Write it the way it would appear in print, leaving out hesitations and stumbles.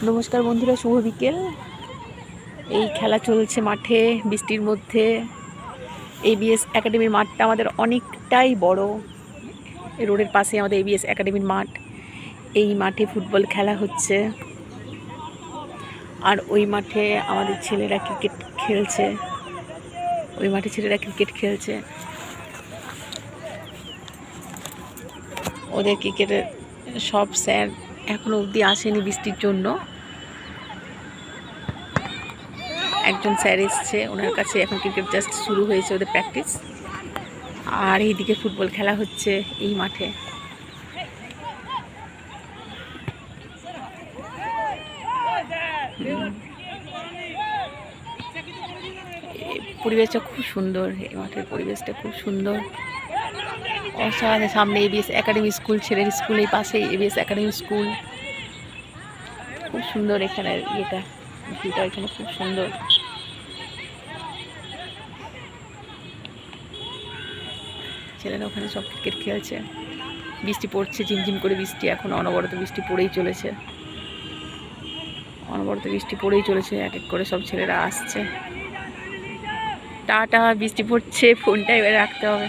নমস্কার বন্ধুরা, শুভ বিকেল। এই খেলা চলছে মাঠে বৃষ্টির মধ্যে। এবিএস একাডেমির মাঠটা আমাদের অনেকটাই বড়। রোডের পাশে আমাদের এবিএস একাডেমির মাঠ। এই মাঠে ফুটবল খেলা হচ্ছে, আর ওই মাঠে আমাদের ছেলেরা ক্রিকেট খেলছে। ওদের ক্রিকেটের সব স্যার এখনো অবধি আসেনি বৃষ্টির জন্য। একজন স্যার এসছে, ওনার কাছে এখন ক্রিকেট জাস্ট শুরু হয়েছে ওদের প্র্যাকটিস। আর এইদিকে ফুটবল খেলা হচ্ছে এই মাঠে। পরিবেশটা খুব সুন্দর, এই মাঠের পরিবেশটা খুব সুন্দর, অসাধারণ। সামনে এবিএস একাডেমি স্কুল, ছেলের স্কুল, এই পাশে এবিএস একাডেমি স্কুল। খুব সুন্দর এখানে ভিউটা এখানে খুব সুন্দর। ছেলেরা ওখানে সব ক্রিকেট খেলছে। বৃষ্টি পড়ছে, ঝিমঝিম করে বৃষ্টি, এখন অনবরত বৃষ্টি পড়েই চলেছে। এক এক করে সব ছেলেরা আসছে। টাটা, বৃষ্টি পড়ছে, ফোনটা এবারে রাখতে হবে।